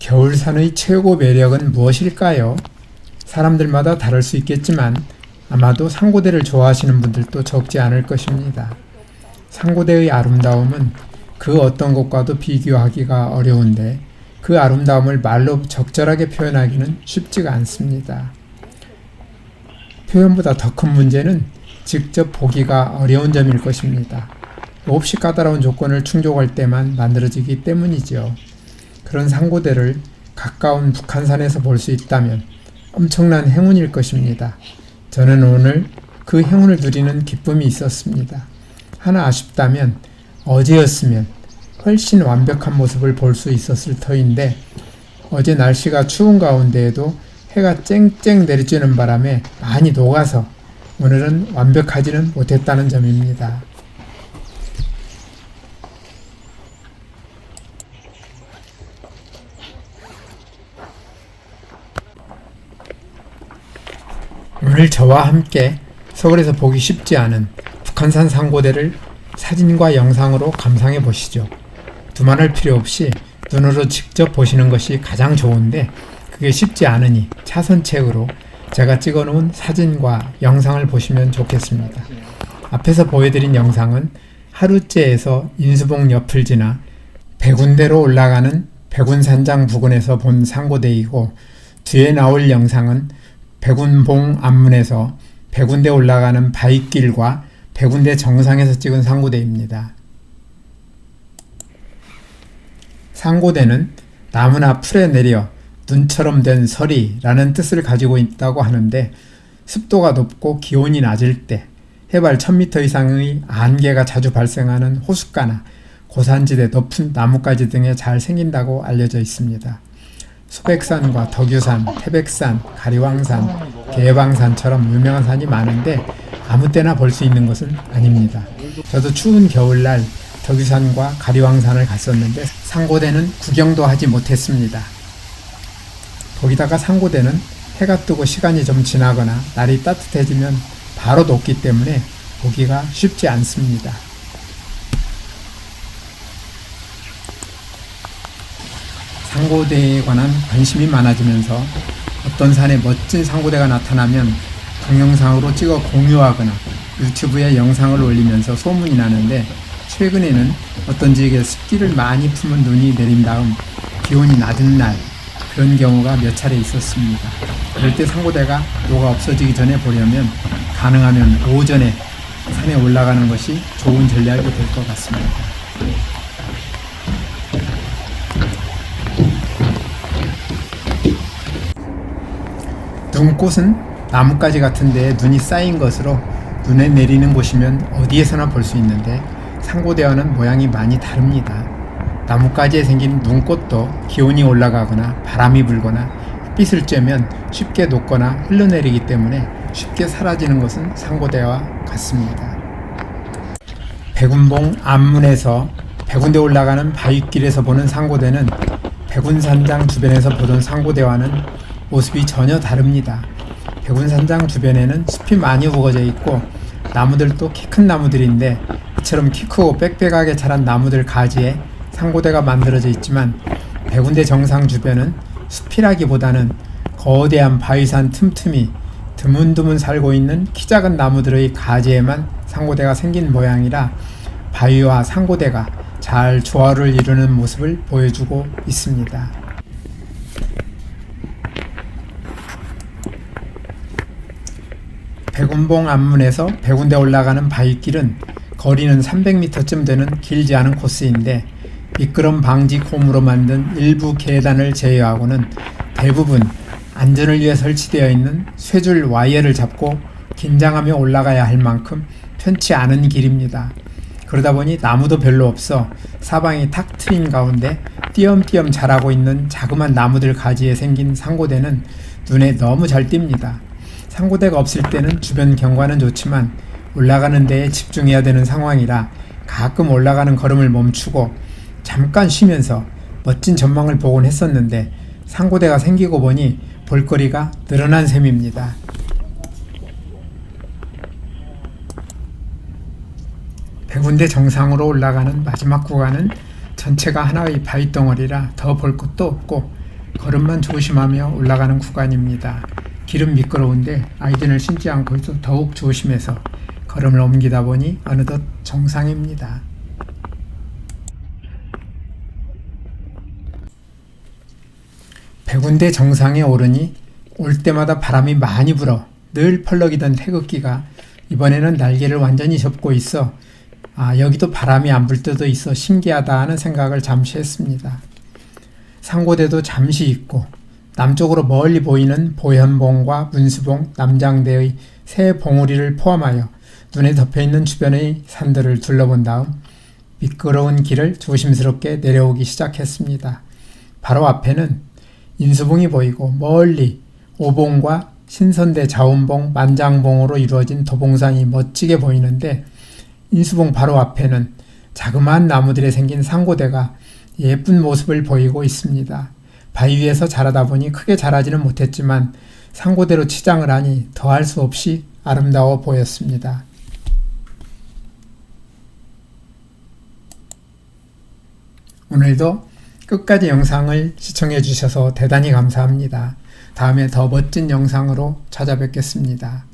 겨울산의 최고 매력은 무엇일까요? 사람들마다 다를 수 있겠지만 아마도 상고대를 좋아하시는 분들도 적지 않을 것입니다. 상고대의 아름다움은 그 어떤 것과도 비교하기가 어려운데 그 아름다움을 말로 적절하게 표현하기는 쉽지가 않습니다. 표현보다 더 큰 문제는 직접 보기가 어려운 점일 것입니다. 몹시 까다로운 조건을 충족할 때만 만들어지기 때문이지요. 그런 상고대를 가까운 북한산에서 볼 수 있다면 엄청난 행운일 것입니다. 저는 오늘 그 행운을 누리는 기쁨이 있었습니다. 하나 아쉽다면 어제였으면 훨씬 완벽한 모습을 볼 수 있었을 터인데 어제 날씨가 추운 가운데에도 해가 쨍쨍 내리쬐는 바람에 많이 녹아서 오늘은 완벽하지는 못했다는 점입니다. 오늘 저와 함께 서울에서 보기 쉽지 않은 북한산 상고대를 사진과 영상으로 감상해 보시죠. 두말할 필요 없이 눈으로 직접 보시는 것이 가장 좋은데 그게 쉽지 않으니 차선책으로 제가 찍어 놓은 사진과 영상을 보시면 좋겠습니다. 앞에서 보여드린 영상은 하루째에서 인수봉 옆을 지나 백운대로 올라가는 백운산장 부근에서 본 상고대이고 뒤에 나올 영상은 백운봉 앞문에서 백운대 올라가는 바위길과 백운대 정상에서 찍은 상고대입니다. 상고대는 나무나 풀에 내려 눈처럼 된 서리라는 뜻을 가지고 있다고 하는데 습도가 높고 기온이 낮을 때 해발 1000m 이상의 안개가 자주 발생하는 호숫가나 고산지대 높은 나뭇가지 등에 잘 생긴다고 알려져 있습니다. 소백산과 덕유산, 태백산, 가리왕산, 개방산처럼 유명한 산이 많은데 아무 때나 볼 수 있는 것은 아닙니다. 저도 추운 겨울날 덕유산과 가리왕산을 갔었는데 상고대는 구경도 하지 못했습니다. 거기다가 상고대는 해가 뜨고 시간이 좀 지나거나 날이 따뜻해지면 바로 녹기 때문에 보기가 쉽지 않습니다. 상고대에 관한 관심이 많아지면서 어떤 산에 멋진 상고대가 나타나면 동영상으로 찍어 공유하거나 유튜브에 영상을 올리면서 소문이 나는데 최근에는 어떤 지역에 습기를 많이 품은 눈이 내린 다음 기온이 낮은 날 그런 경우가 몇 차례 있었습니다. 그럴 때 상고대가 녹아 없어지기 전에 보려면 가능하면 오전에 산에 올라가는 것이 좋은 전략이 될 것 같습니다. 눈꽃은 나뭇가지 같은 데에 눈이 쌓인 것으로 눈에 내리는 곳이면 어디에서나 볼 수 있는데 상고대와는 모양이 많이 다릅니다. 나뭇가지에 생긴 눈꽃도 기온이 올라가거나 바람이 불거나 햇빛을 쬐면 쉽게 녹거나 흘러내리기 때문에 쉽게 사라지는 것은 상고대와 같습니다. 백운봉 앞문에서 백운대 올라가는 바위길에서 보는 상고대는 백운산장 주변에서 보던 상고대와는 모습이 전혀 다릅니다. 백운산장 주변에는 숲이 많이 우거져 있고 나무들도 키 큰 나무들인데 이처럼 키 크고 빽빽하게 자란 나무들 가지에 상고대가 만들어져 있지만 백운대 정상 주변은 숲이라기보다는 거대한 바위산 틈틈이 드문드문 살고 있는 키 작은 나무들의 가지에만 상고대가 생긴 모양이라 바위와 상고대가 잘 조화를 이루는 모습을 보여주고 있습니다. 백운봉 앞문에서 백운대 올라가는 바위길은 거리는 300m쯤 되는 길지 않은 코스인데 미끄럼 방지 홈으로 만든 일부 계단을 제외하고는 대부분 안전을 위해 설치되어 있는 쇠줄 와이어를 잡고 긴장하며 올라가야 할 만큼 편치 않은 길입니다. 그러다 보니 나무도 별로 없어 사방이 탁 트인 가운데 띄엄띄엄 자라고 있는 자그마한 나무들 가지에 생긴 상고대는 눈에 너무 잘 띕니다. 상고대가 없을 때는 주변 경관은 좋지만 올라가는 데에 집중해야 되는 상황이라 가끔 올라가는 걸음을 멈추고 잠깐 쉬면서 멋진 전망을 보곤 했었는데 상고대가 생기고 보니 볼거리가 늘어난 셈입니다. 백운대 정상으로 올라가는 마지막 구간은 전체가 하나의 바위덩어리라 더 볼 것도 없고 걸음만 조심하며 올라가는 구간입니다. 길은 미끄러운데 아이들을 신지 않고 있어 더욱 조심해서 걸음을 옮기다 보니 어느덧 정상입니다. 백운대 정상에 오르니 올 때마다 바람이 많이 불어 늘 펄럭이던 태극기가 이번에는 날개를 완전히 접고 있어 여기도 바람이 안 불 때도 있어 신기하다 하는 생각을 잠시 했습니다. 상고대도 잠시 있고 남쪽으로 멀리 보이는 보현봉과 문수봉, 남장대의 새 봉우리를 포함하여 눈에 덮여있는 주변의 산들을 둘러본 다음 미끄러운 길을 조심스럽게 내려오기 시작했습니다. 바로 앞에는 인수봉이 보이고 멀리 오봉과 신선대 자운봉, 만장봉으로 이루어진 도봉산이 멋지게 보이는데 인수봉 바로 앞에는 자그마한 나무들에 생긴 상고대가 예쁜 모습을 보이고 있습니다. 바위 위에서 자라다 보니 크게 자라지는 못했지만 상고대로 치장을 하니 더할 수 없이 아름다워 보였습니다. 오늘도 끝까지 영상을 시청해 주셔서 대단히 감사합니다. 다음에 더 멋진 영상으로 찾아뵙겠습니다.